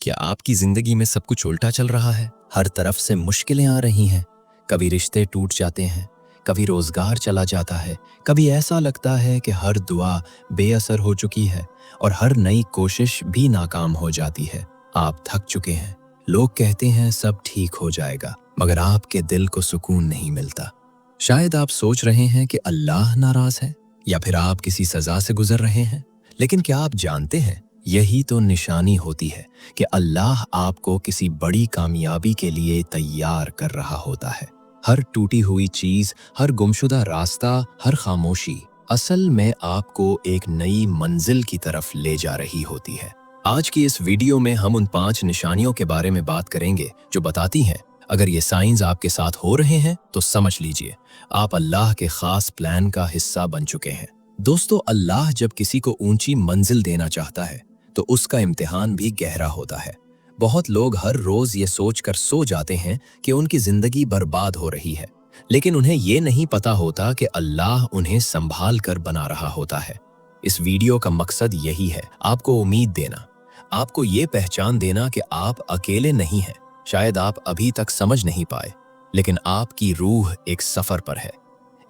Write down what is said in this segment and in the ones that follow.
क्या आपकी जिंदगी में सब कुछ उल्टा चल रहा है? हर तरफ से मुश्किलें आ रही हैं। कभी रिश्ते टूट जाते हैं, कभी रोजगार चला जाता है, कभी ऐसा लगता है कि हर दुआ बेअसर हो चुकी है और हर नई कोशिश भी नाकाम हो जाती है। आप थक चुके हैं। लोग कहते हैं सब ठीक हो जाएगा, मगर आपके दिल को सुकून नहीं मिलता। शायद आप सोच रहे हैं कि अल्लाह नाराज है या फिर आप किसी सजा से गुजर रहे हैं। लेकिन क्या आप जानते हैं, यही तो निशानी होती है कि अल्लाह आपको किसी बड़ी कामयाबी के लिए तैयार कर रहा होता है। हर टूटी हुई चीज, हर गुमशुदा रास्ता, हर खामोशी असल में आपको एक नई मंजिल की तरफ ले जा रही होती है। आज की इस वीडियो में हम उन 5 निशानियों के बारे में बात करेंगे जो बताती हैं अगर ये साइंस आपके साथ हो रहे हैं तो समझ लीजिए आप अल्लाह के खास प्लान का हिस्सा बन चुके हैं। दोस्तों, अल्लाह जब किसी को ऊंची मंजिल देना चाहता है तो उसका इम्तिहान भी गहरा होता है। बहुत लोग हर रोज ये सोचकर सो जाते हैं कि उनकी जिंदगी बर्बाद हो रही है, लेकिन उन्हें ये नहीं पता होता कि अल्लाह उन्हें संभाल कर बना रहा होता है। इस वीडियो का मकसद यही है, आपको उम्मीद देना, आपको ये पहचान देना कि आप अकेले नहीं हैं। शायद आप अभी तक समझ नहीं पाए, लेकिन आपकी रूह एक सफर पर है,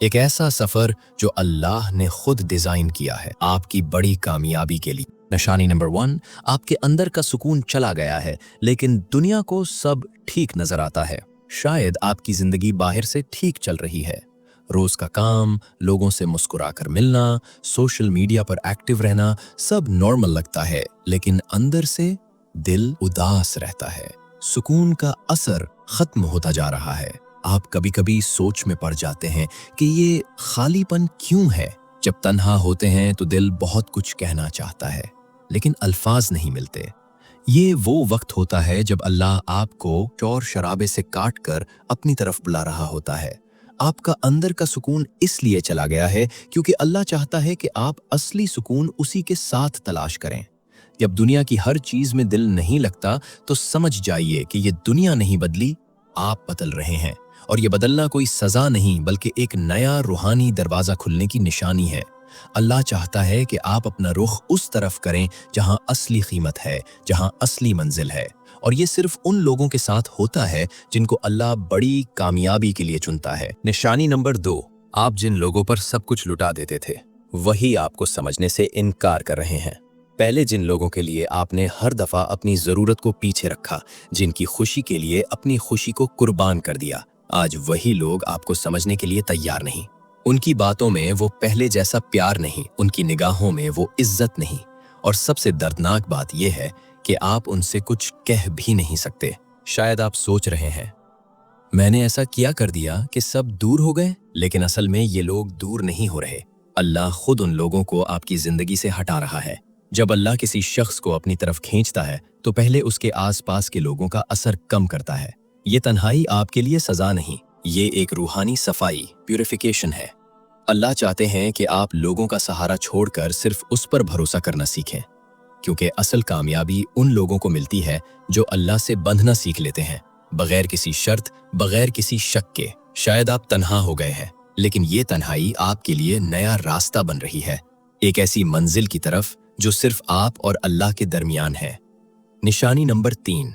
एक ऐसा सफर जो अल्लाह ने खुद डिजाइन किया है आपकी बड़ी कामयाबी के लिए। निशानी नंबर 1, आपके अंदर का सुकून चला गया है लेकिन दुनिया को सब ठीक नजर आता है। शायद आपकी जिंदगी बाहर से ठीक चल रही है, रोज का काम, लोगों से मुस्कुराकर मिलना, सोशल मीडिया पर एक्टिव रहना, सब नॉर्मल लगता है, लेकिन अंदर से दिल उदास रहता है। सुकून का असर खत्म होता जा रहा है। आप कभी कभी सोच में पड़ जाते हैं कि ये खालीपन क्यों है। जब तन्हा होते हैं तो दिल बहुत कुछ कहना चाहता है, लेकिन अल्फाज नहीं मिलते। ये वो वक्त होता है जब अल्लाह आपको शोर शराबे से काट कर अपनी तरफ बुला रहा होता है। आपका अंदर का सुकून इसलिए चला गया है क्योंकि अल्लाह चाहता है कि आप असली सुकून उसी के साथ तलाश करें। जब दुनिया की हर चीज में दिल नहीं लगता तो समझ जाइए कि ये दुनिया नहीं बदली, आप बदल रहे हैं। और ये बदलना कोई सजा नहीं बल्कि एक नया रूहानी दरवाजा खुलने की निशानी है। अल्लाह चाहता है कि आप अपना रुख उस तरफ करें जहां असली कीमत है, जहां असली मंजिल है। और ये सिर्फ उन लोगों के साथ होता है जिनको अल्लाह बड़ी कामयाबी के लिए चुनता है। निशानी नंबर 2, आप जिन लोगों पर सब कुछ लुटा देते थे वही आपको समझने से इनकार कर रहे हैं। पहले जिन लोगों के लिए आपने हर दफा अपनी जरूरत को पीछे रखा, जिनकी खुशी के लिए अपनी खुशी को कुर्बान कर दिया, आज वही लोग आपको समझने के लिए तैयार नहीं। उनकी बातों में वो पहले जैसा प्यार नहीं, उनकी निगाहों में वो इज्जत नहीं, और सबसे दर्दनाक बात यह है कि आप उनसे कुछ कह भी नहीं सकते। शायद आप सोच रहे हैं मैंने ऐसा क्या कर दिया कि सब दूर हो गए, लेकिन असल में ये लोग दूर नहीं हो रहे। अल्लाह खुद उन लोगों को आपकी जिंदगी से हटा रहा है। जब अल्लाह किसी शख्स को अपनी तरफ खींचता है तो पहले उसके आसपास के लोगों का असर कम करता है। ये तन्हाई आपके लिए सजा नहीं, ये एक रूहानी सफाई, प्यूरिफिकेशन है। अल्लाह चाहते हैं कि आप लोगों का सहारा छोड़कर सिर्फ उस पर भरोसा करना सीखें, क्योंकि असल कामयाबी उन लोगों को मिलती है जो अल्लाह से बंधना सीख लेते हैं, बगैर किसी शर्त, बगैर किसी शक के। शायद आप तन्हा हो गए हैं, लेकिन ये तन्हाई आपके लिए नया रास्ता बन रही है, एक ऐसी मंजिल की तरफ जो सिर्फ आप और अल्लाह के दरमियान है। निशानी नंबर 3,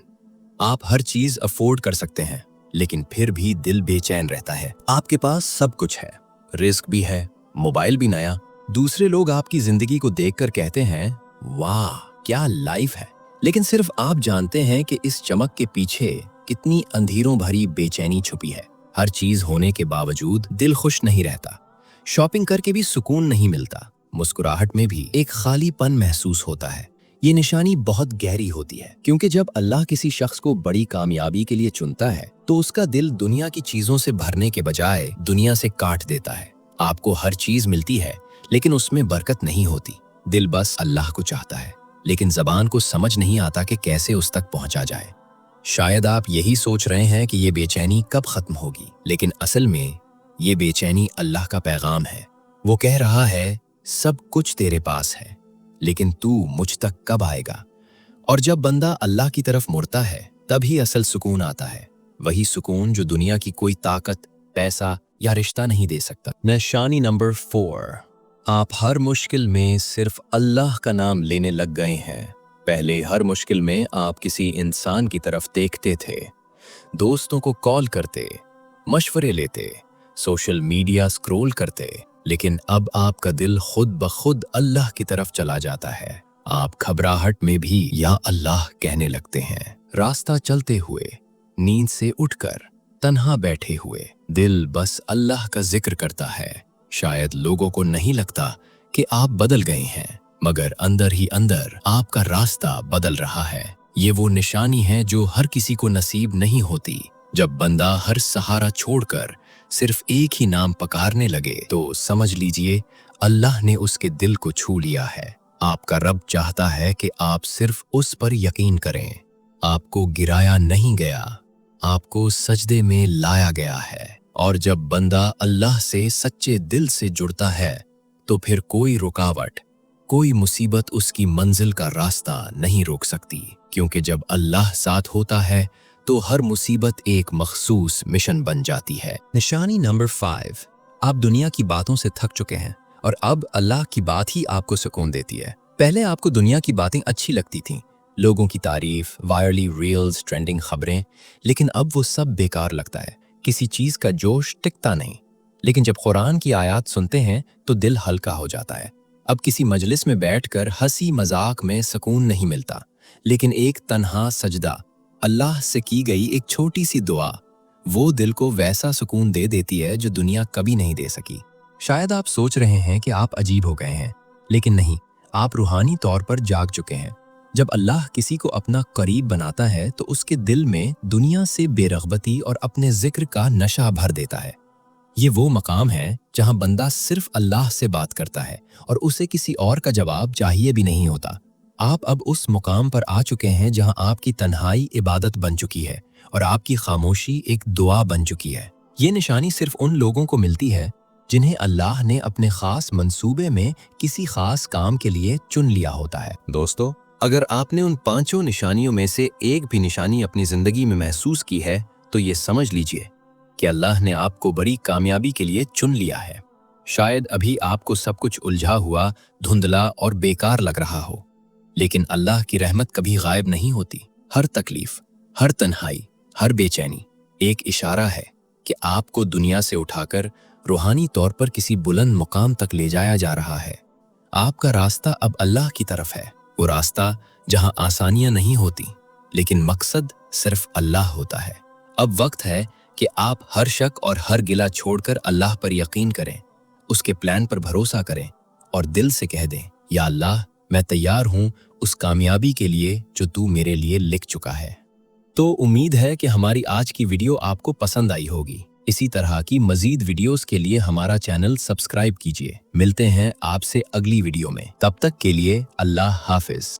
आप हर चीज अफोर्ड कर सकते हैं लेकिन फिर भी दिल बेचैन रहता है। आपके पास सब कुछ है, रिस्क भी है, मोबाइल भी नया। दूसरे लोग आपकी जिंदगी को देखकर कहते हैं वाह क्या लाइफ है, लेकिन सिर्फ आप जानते हैं कि इस चमक के पीछे कितनी अंधेरों भरी बेचैनी छुपी है। हर चीज होने के बावजूद दिल खुश नहीं रहता, शॉपिंग करके भी सुकून नहीं मिलता, मुस्कुराहट में भी एक खालीपन महसूस होता है। ये निशानी बहुत गहरी होती है, क्योंकि जब अल्लाह किसी शख्स को बड़ी कामयाबी के लिए चुनता है तो उसका दिल दुनिया की चीजों से भरने के बजाय दुनिया से काट देता है। आपको हर चीज मिलती है लेकिन उसमें बरकत नहीं होती। दिल बस अल्लाह को चाहता है, लेकिन जबान को समझ नहीं आता कि कैसे उस तक पहुंचा जाए। शायद आप यही सोच रहे हैं कि ये बेचैनी कब खत्म होगी, लेकिन असल में ये बेचैनी अल्लाह का पैगाम है। वो कह रहा है सब कुछ तेरे पास है, लेकिन तू मुझ तक कब आएगा। और जब बंदा अल्लाह की तरफ मुड़ता है तभी असल सुकून आता है, वही सुकून जो दुनिया की कोई ताकत, पैसा या रिश्ता नहीं दे सकता। निशानी नंबर 4, आप हर मुश्किल में सिर्फ अल्लाह का नाम लेने लग गए हैं। पहले हर मुश्किल में आप किसी इंसान की तरफ देखते थे, दोस्तों को कॉल करते, मशवरे लेते, सोशल मीडिया स्क्रॉल करते, लेकिन अब आपका दिल खुद ब खुद अल्लाह की तरफ चला जाता है। आप घबराहट में भी या अल्लाह कहने लगते हैं। रास्ता चलते हुए, नींद से उठकर, तन्हा बैठे हुए, दिल बस अल्लाह का जिक्र करता है। शायद लोगों को नहीं लगता कि आप बदल गए हैं, मगर अंदर ही अंदर आपका रास्ता बदल रहा है। ये वो निशानी है जो हर किसी को नसीब नहीं होती। जब बंदा हर सहारा छोड़कर सिर्फ एक ही नाम पुकारने लगे तो समझ लीजिए अल्लाह ने उसके दिल को छू लिया है। आपका रब चाहता है कि आप सिर्फ उस पर यकीन करें। आपको गिराया नहीं गया, आपको सजदे में लाया गया है। और जब बंदा अल्लाह से सच्चे दिल से जुड़ता है तो फिर कोई रुकावट, कोई मुसीबत उसकी मंजिल का रास्ता नहीं रोक सकती, क्योंकि जब अल्लाह साथ होता है तो हर मुसीबत एक मखसूस मिशन बन जाती है। निशानी नंबर 5, आप दुनिया की बातों से थक चुके हैं और अब अल्लाह की बात ही आपको सुकून देती है। पहले आपको दुनिया की बातें अच्छी लगती थीं, लोगों की तारीफ, वायरली रील्स, ट्रेंडिंग खबरें, लेकिन अब वो सब बेकार लगता है। किसी चीज़ का जोश टिकता नहीं। लेकिन जब कुरान की आयत सुनते हैं तो दिल हल्का हो जाता है। अब किसी मजलिस में बैठकर हंसी मजाक में सुकून नहीं मिलता, लेकिन एक तन्हा सजदा, अल्लाह से की गई एक छोटी सी दुआ, वो दिल को वैसा सुकून दे देती है जो दुनिया कभी नहीं दे सकी। शायद आप सोच रहे हैं कि आप अजीब हो गए हैं, लेकिन नहीं, आप रूहानी तौर पर जाग चुके हैं। जब अल्लाह किसी को अपना करीब बनाता है तो उसके दिल में दुनिया से बेरग़बती और अपने जिक्र का नशा भर देता है। ये वो मकाम है जहां बंदा सिर्फ अल्लाह से बात करता है और उसे किसी और का जवाब चाहिए भी नहीं होता। आप अब उस मुकाम पर आ चुके हैं जहां आपकी तन्हाई इबादत बन चुकी है और आपकी खामोशी एक दुआ बन चुकी है। ये निशानी सिर्फ उन लोगों को मिलती है जिन्हें अल्लाह ने अपने खास मंसूबे में किसी खास काम के लिए चुन लिया होता है। दोस्तों, अगर आपने उन 5 निशानियों में से एक भी निशानी अपनी जिंदगी में महसूस की है तो ये समझ लीजिए कि अल्लाह ने आपको बड़ी कामयाबी के लिए चुन लिया है। शायद अभी आपको सब कुछ उलझा हुआ, धुंधला और बेकार लग रहा हो, लेकिन अल्लाह की रहमत कभी गायब नहीं होती। हर तकलीफ, हर तन्हाई, हर बेचैनी एक इशारा है कि आपको दुनिया से उठाकर रूहानी तौर पर किसी बुलंद मुकाम तक ले जाया जा रहा है। आपका रास्ता अब अल्लाह की तरफ है, वो रास्ता जहां आसानियां नहीं होती, लेकिन मकसद सिर्फ अल्लाह होता है। अब वक्त है कि आप हर शक और हर गिला छोड़कर अल्लाह पर यकीन करें, उसके प्लान पर भरोसा करें और दिल से कह दें, या अल्लाह, मैं तैयार हूं उस कामयाबी के लिए जो तू मेरे लिए लिख चुका है। तो उम्मीद है कि हमारी आज की वीडियो आपको पसंद आई होगी। इसी तरह की मजीद वीडियोस के लिए हमारा चैनल सब्सक्राइब कीजिए। मिलते हैं आपसे अगली वीडियो में, तब तक के लिए अल्लाह हाफिज।